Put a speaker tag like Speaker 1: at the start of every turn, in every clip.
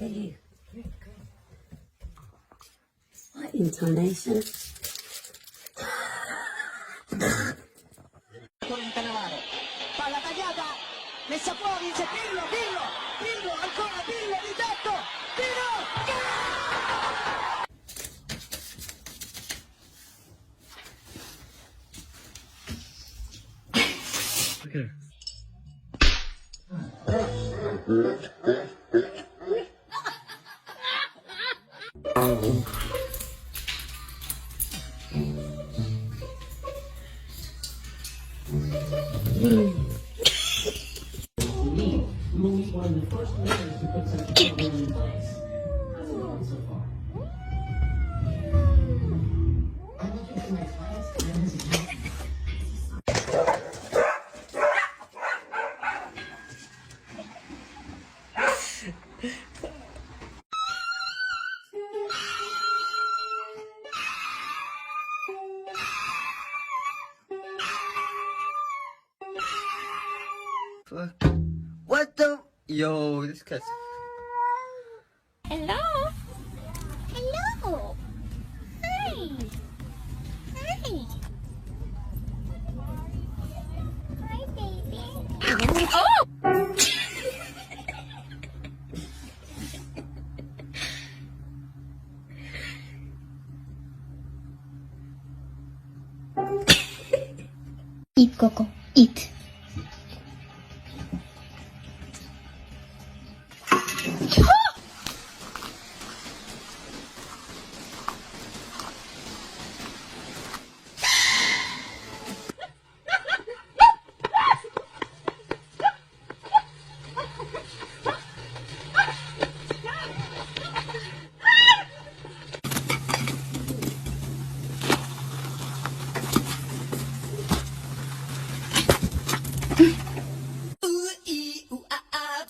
Speaker 1: you. What intonation?
Speaker 2: Palla tagliata, messa fuori, c'è Pirlo, ancora Pirlo di tetto, tiro,
Speaker 3: Okay. Fuck. What the? Yo, this cat's.
Speaker 4: Hello? Hello? Hi. Hi. Hi, baby. Oh! Eat, Coco. Eat.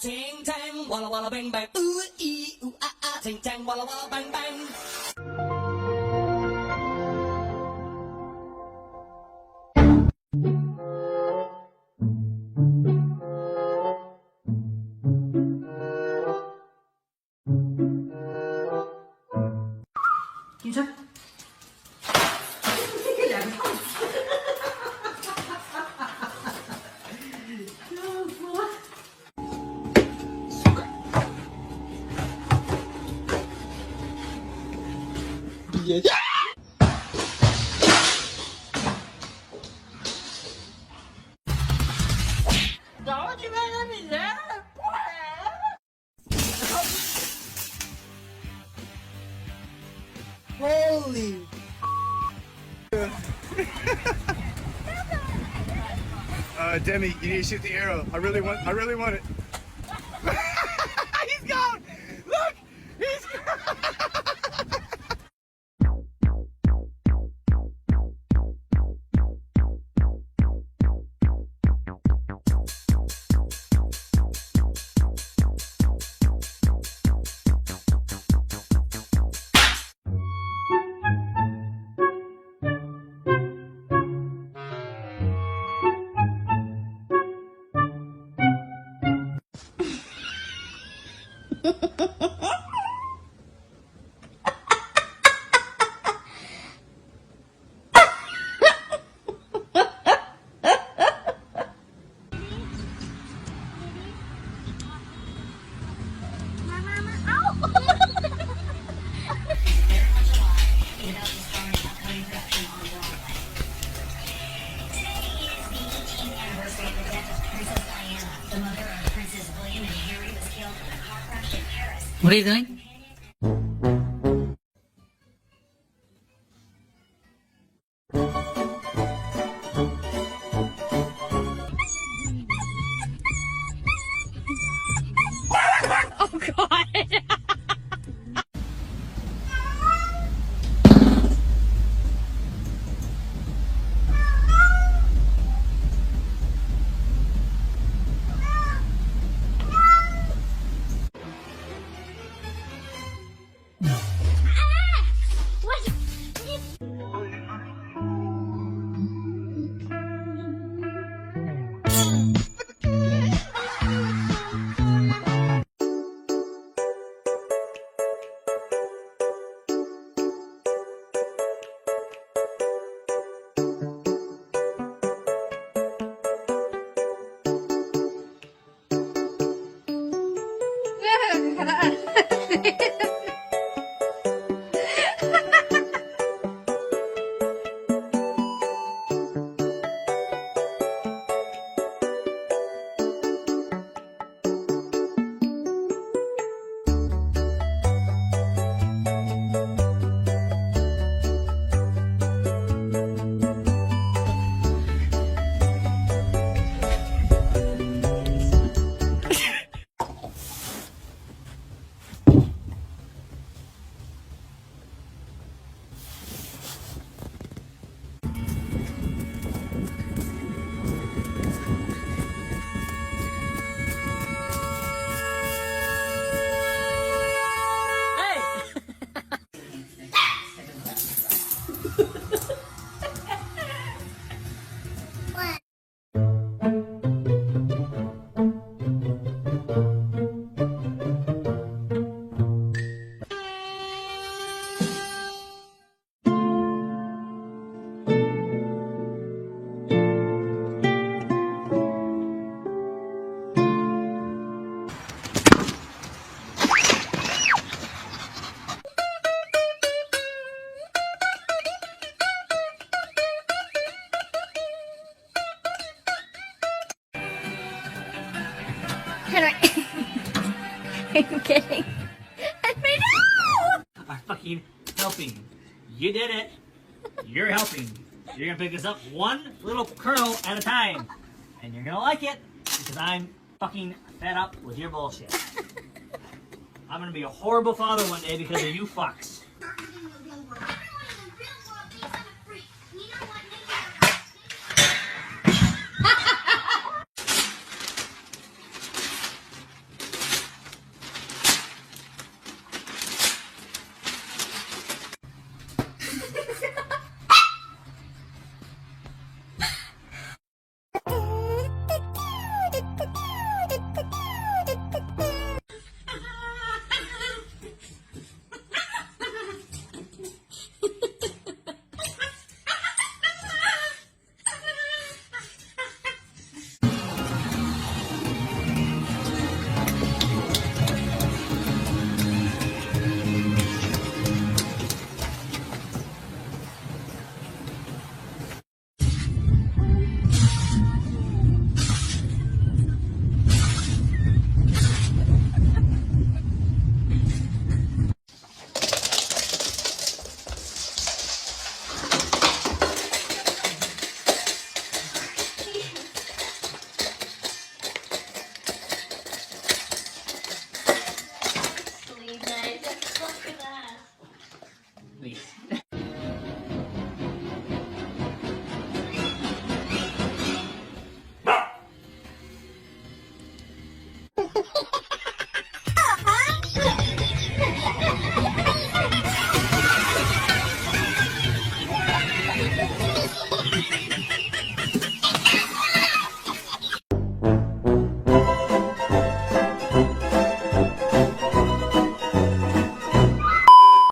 Speaker 2: ting tang, walla walla bang bang, ooh ee ooh ah ah, ting tang, walla walla bang bang.
Speaker 1: Güzel.
Speaker 3: Holy!
Speaker 5: Demi, you need to shoot the arrow. I really want it. He's gone! Look! He's gone!
Speaker 1: What are you doing?
Speaker 4: Oh, God. Henry. Are you kidding? Henry, no!
Speaker 6: I'm fucking helping. You did it. You're helping. You're gonna pick this up one little kernel at a time. And you're gonna like it because I'm fucking fed up with your bullshit. I'm gonna be a horrible father one day because of you fucks. Please.